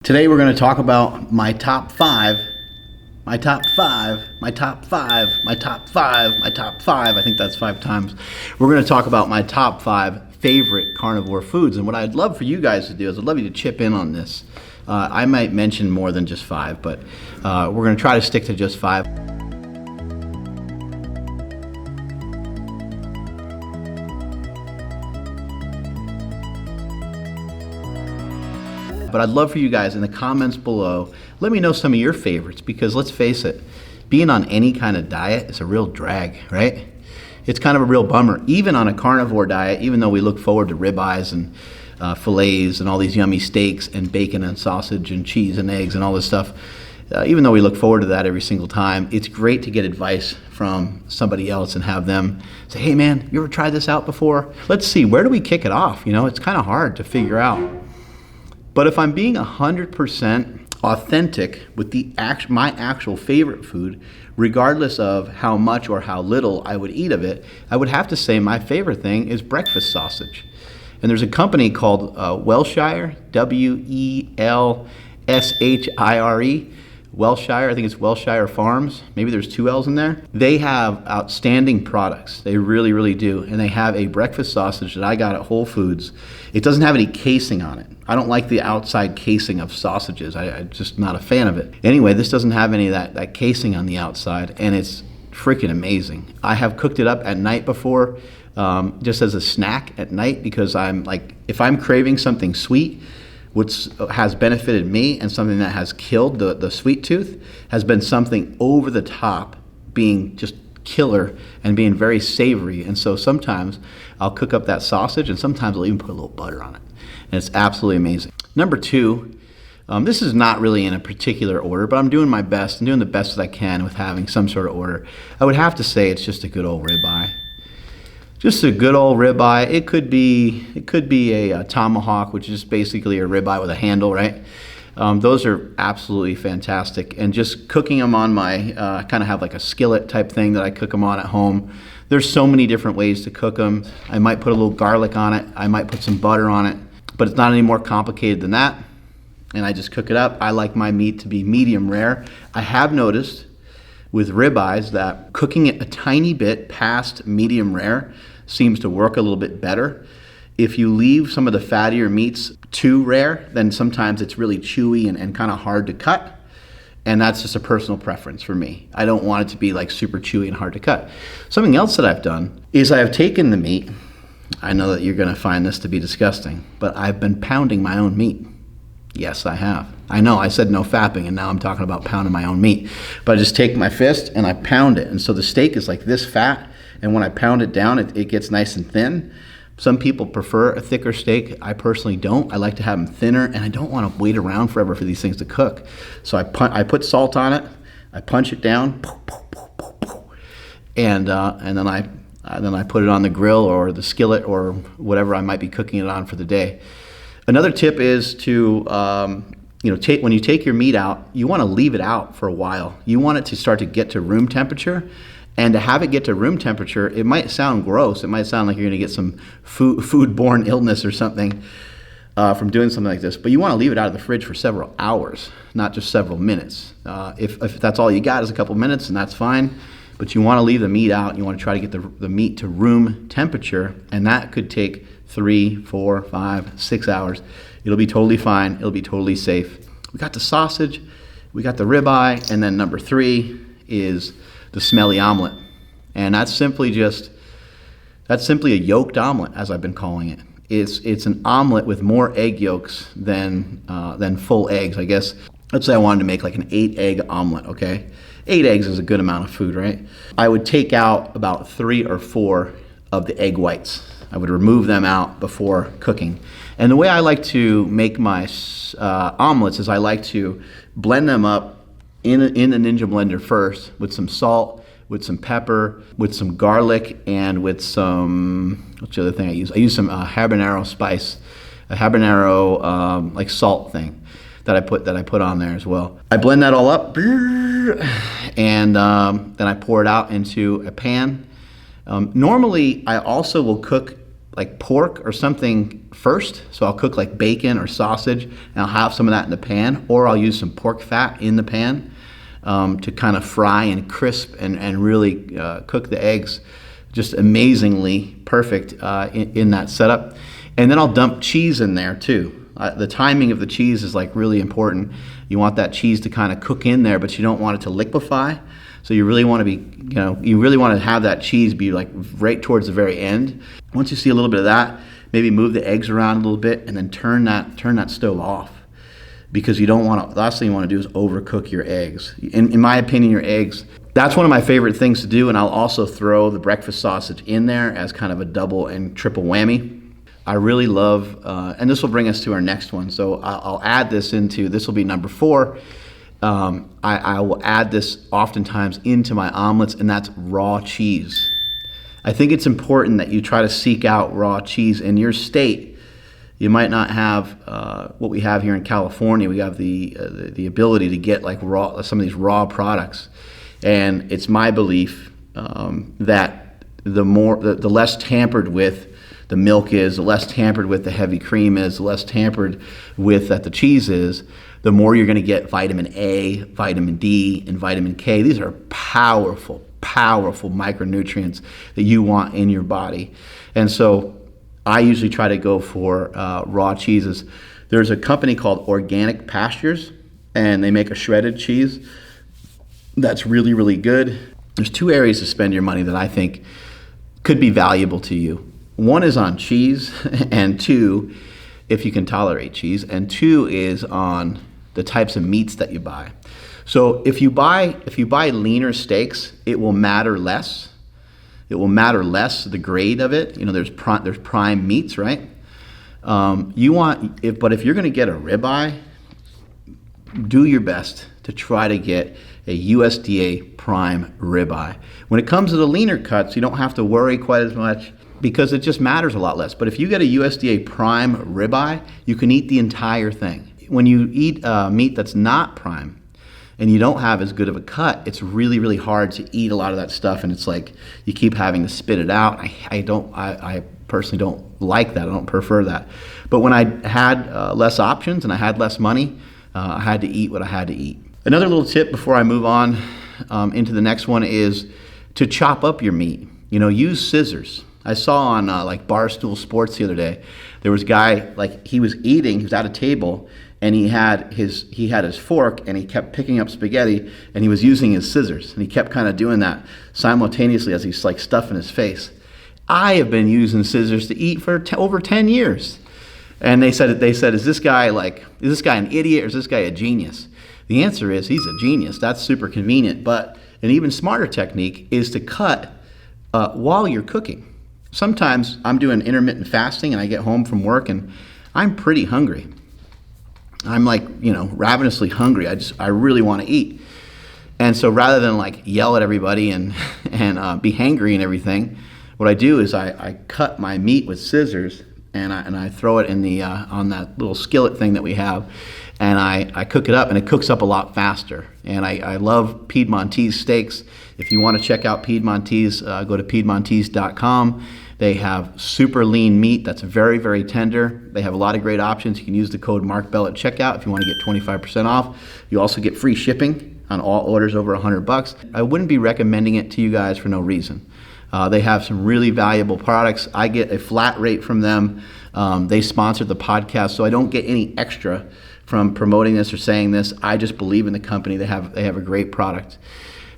Today we're going to talk about my top five. I think that's 5 times. We're going to talk about my top 5 favorite carnivore foods. And what I'd love for you guys to do is I'd love you to chip in on this. I might mention more than just 5, but we're going to try to stick to just 5. But I'd love for you guys in the comments below, let me know some of your favorites, because let's face it, being on any kind of diet is a real drag, right? It's kind of a real bummer. Even on a carnivore diet, even though we look forward to ribeyes and fillets and all these yummy steaks and bacon and sausage and cheese and eggs and all this stuff, even though we look forward to that every single time, it's great to get advice from somebody else and have them say, hey man, you ever tried this out before? Let's see, where do we kick it off? You know, it's kind of hard to figure out. But if I'm being 100% authentic with my actual favorite food, regardless of how much or how little I would eat of it, I would have to say my favorite thing is breakfast sausage. And there's a company called Welshire, W-E-L-S-H-I-R-E, Welshire, I think it's Welshire Farms. Maybe there's 2 L's in there. They have outstanding products. They really, really do. And they have a breakfast sausage that I got at Whole Foods. It doesn't have any casing on it. I don't like the outside casing of sausages. I'm just not a fan of it. Anyway, this doesn't have any of that casing on the outside, and it's freaking amazing. I have cooked it up at night before, just as a snack at night, because I'm like, if I'm craving something sweet, what has benefited me and something that has killed the sweet tooth has been something over the top, being just killer and being very savory. And so sometimes I'll cook up that sausage, and sometimes I'll even put a little butter on it. And it's absolutely amazing. Number 2, this is not really in a particular order, but I'm doing my best. I'm doing the best that I can with having some sort of order. I would have to say it's just a good old ribeye. Just a good old ribeye. It could be a tomahawk, which is basically a ribeye with a handle, right? Those are absolutely fantastic. And just cooking them on my, I kind of have like a skillet type thing that I cook them on at home. There's so many different ways to cook them. I might put a little garlic on it. I might put some butter on it, but it's not any more complicated than that. And I just cook it up. I like my meat to be medium rare. I have noticed with ribeyes that cooking it a tiny bit past medium rare seems to work a little bit better. If you leave some of the fattier meats too rare, then sometimes it's really chewy and kind of hard to cut. And that's just a personal preference for me. I don't want it to be like super chewy and hard to cut. Something else that I've done is I have taken the meat. I know that you're gonna find this to be disgusting, but I've been pounding my own meat. Yes, I have. I know, I said no fapping, and now I'm talking about pounding my own meat. But I just take my fist and I pound it. And so the steak is like this fat, and when I pound it down, it gets nice and thin. Some people prefer a thicker steak. I personally don't. I like to have them thinner, and I don't want to wait around forever for these things to cook. So I put salt on it, I punch it down, and then I put it on the grill or the skillet or whatever I might be cooking it on for the day. Another tip is to, when you take your meat out, you want to leave it out for a while. You want it to start to get to room temperature. And to have it get to room temperature, it might sound gross. It might sound like you're going to get some foodborne illness or something from doing something like this. But you want to leave it out of the fridge for several hours, not just several minutes. If that's all you got is a couple minutes, and that's fine. But you want to leave the meat out. You want to try to get the meat to room temperature. And that could take 3, 4, 5, 6 hours. It'll be totally fine. It'll be totally safe. We got the sausage. We got the ribeye. And then number 3 is the smelly omelet. And that's simply a yolked omelet, as I've been calling it. It's an omelet with more egg yolks than full eggs, I guess. Let's say I wanted to make like an 8-egg omelet, okay? 8 eggs is a good amount of food, right? I would take out about 3 or 4 of the egg whites. I would remove them out before cooking. And the way I like to make my omelets is I like to blend them up in a Ninja blender first with some salt, with some pepper, with some garlic, and with some, what's the other thing I use? I use some habanero spice, a habanero like salt thing that I put on there as well. I blend that all up, and then I pour it out into a pan. Normally, I also will cook like pork or something first. So I'll cook like bacon or sausage, and I'll have some of that in the pan, or I'll use some pork fat in the pan to kind of fry and crisp and really cook the eggs just amazingly perfect in that setup. And then I'll dump cheese in there too. The timing of the cheese is like really important. You want that cheese to kind of cook in there, but you don't want it to liquefy. So you really want to be, you really want to have that cheese be like right towards the very end. Once you see a little bit of that, maybe move the eggs around a little bit and then turn that stove off. Because you don't want to, the last thing you want to do is overcook your eggs. In my opinion, your eggs, that's one of my favorite things to do, and I'll also throw the breakfast sausage in there as kind of a double and triple whammy. I really love, and this will bring us to our next one, so I'll add this into, this will be number 4. I will add this oftentimes into my omelets, and that's raw cheese. I think it's important that you try to seek out raw cheese in your state. You might not have what we have here in California. We have the ability to get like some of these raw products, and it's my belief that the less tampered with the milk is, the less tampered with the heavy cream is, the less tampered with that the cheese is, the more you're going to get vitamin A, vitamin D, and vitamin K. These are powerful, powerful micronutrients that you want in your body. And so I usually try to go for raw cheeses. There's a company called Organic Pastures, and they make a shredded cheese that's really, really good. There's 2 areas to spend your money that I think could be valuable to you. One is on cheese, and 2, if you can tolerate cheese, and 2 is on the types of meats that you buy. So if you buy leaner steaks, it will matter less. It will matter less the grade of it. There's prime meats, right? But if you're going to get a ribeye, do your best to try to get a USDA prime ribeye. When it comes to the leaner cuts, you don't have to worry quite as much, because it just matters a lot less. But if you get a USDA prime ribeye, you can eat the entire thing. When you eat meat that's not prime and you don't have as good of a cut, it's really, really hard to eat a lot of that stuff, and it's like you keep having to spit it out. I personally don't like that. I don't prefer that. But when I had less options and I had less money, I had to eat what I had to eat. Another little tip before I move on into the next one is to chop up your meat. Use scissors. I saw on like Barstool Sports the other day, there was a guy, like he was at a table, and he had his fork, and he kept picking up spaghetti, and he was using his scissors, and he kept kind of doing that simultaneously as he's like stuffing his face. I have been using scissors to eat for over 10 years. And they said, is this guy an idiot, or is this guy a genius? The answer is he's a genius. That's super convenient. But an even smarter technique is to cut while you're cooking. Sometimes I'm doing intermittent fasting and I get home from work and I'm pretty hungry. I'm like, ravenously hungry. I really want to eat. And so rather than like yell at everybody and be hangry and everything, what I do is I cut my meat with scissors, and I throw it in the on that little skillet thing that we have, and I cook it up, and it cooks up a lot faster. And I love Piedmontese steaks. If you want to check out Piedmontese, go to Piedmontese.com. They have super lean meat that's very, very tender. They have a lot of great options. You can use the code MARKBELL at checkout if you want to get 25% off. You also get free shipping on all orders over $100. I wouldn't be recommending it to you guys for no reason. They have some really valuable products. I get a flat rate from them. They sponsor the podcast, so I don't get any extra from promoting this or saying this. I just believe in the company. They have a great product.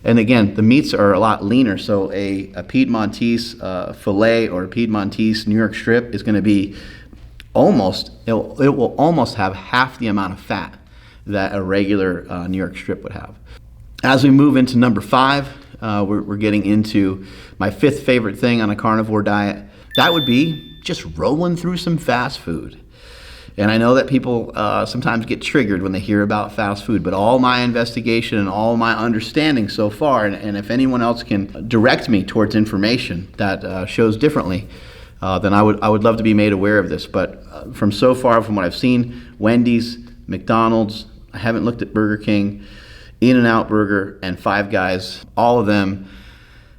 And again, the meats are a lot leaner, so a Piedmontese filet or a Piedmontese New York strip is going to be it will almost have half the amount of fat that a regular New York strip would have. As we move into number 5, we're getting into my 5th favorite thing on a carnivore diet. That would be just rolling through some fast food. And I know that people sometimes get triggered when they hear about fast food, but all my investigation and all my understanding so far, and if anyone else can direct me towards information that shows differently, then I would love to be made aware of this. But from what I've seen, Wendy's, McDonald's, I haven't looked at Burger King, In-N-Out Burger, and Five Guys, all of them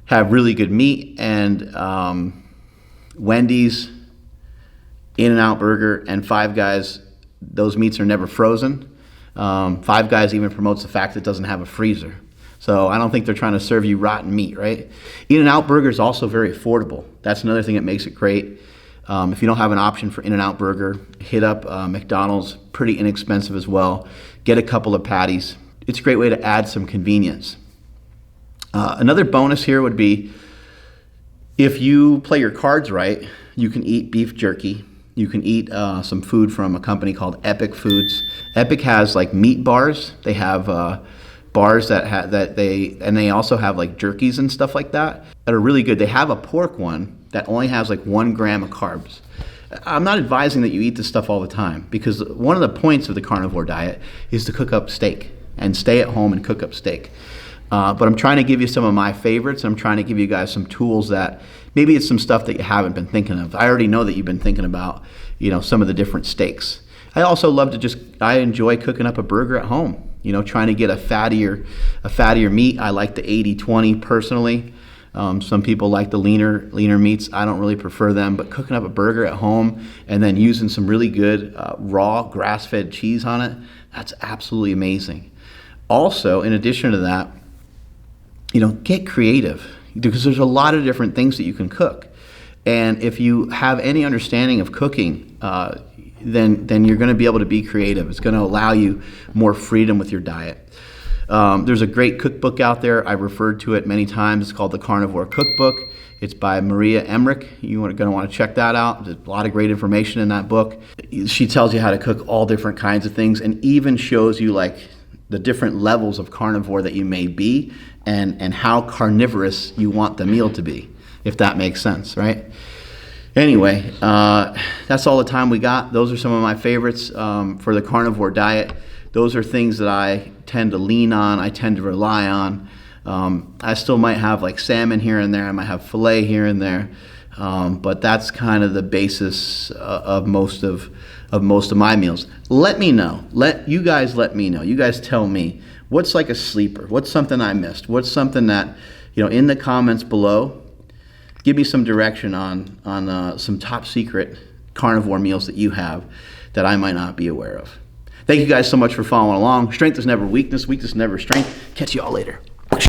have really good meat. And Wendy's In-N-Out Burger, and Five Guys, those meats are never frozen. Five Guys even promotes the fact that it doesn't have a freezer. So I don't think they're trying to serve you rotten meat, right? In-N-Out Burger is also very affordable. That's another thing that makes it great. If you don't have an option for In-N-Out Burger, hit up McDonald's, pretty inexpensive as well. Get a couple of patties. It's a great way to add some convenience. Another bonus here would be, if you play your cards right, you can eat beef jerky. You can eat some food from a company called Epic Foods. Epic has like meat bars. They have bars they also have like jerkies and stuff like that are really good. They have a pork one that only has like 1 gram of carbs. I'm not advising that you eat this stuff all the time, because one of the points of the carnivore diet is to cook up steak and stay at home and cook up steak. But I'm trying to give you some of my favorites. I'm trying to give you guys some tools that maybe it's some stuff that you haven't been thinking of. I already know that you've been thinking about, some of the different steaks. I also love to I enjoy cooking up a burger at home, trying to get a fattier meat. I like the 80-20 personally. Some people like the leaner meats. I don't really prefer them, but cooking up a burger at home and then using some really good raw grass-fed cheese on it, that's absolutely amazing. Also, in addition to that, get creative, because there's a lot of different things that you can cook. And if you have any understanding of cooking, then you're going to be able to be creative. It's going to allow you more freedom with your diet. There's a great cookbook out there. I've referred to it many times. It's called the Carnivore Cookbook. It's by Maria Emmerich. You're going to want to check that out. There's a lot of great information in that book. She tells you how to cook all different kinds of things, and even shows you like the different levels of carnivore that you may be, and how carnivorous you want the meal to be, if that makes sense, right? Anyway, that's all the time we got. Those are some of my favorites for the carnivore diet. Those are things that I tend to lean on, I tend to rely on. I still might have like salmon here and there, I might have filet here and there, but that's kind of the basis of most of my meals. Let me know. You guys let me know. You guys tell me, what's like a sleeper? What's something I missed? What's something that, in the comments below, give me some direction on some top secret carnivore meals that you have that I might not be aware of. Thank you guys so much for following along. Strength is never weakness. Weakness is never strength. Catch you all later.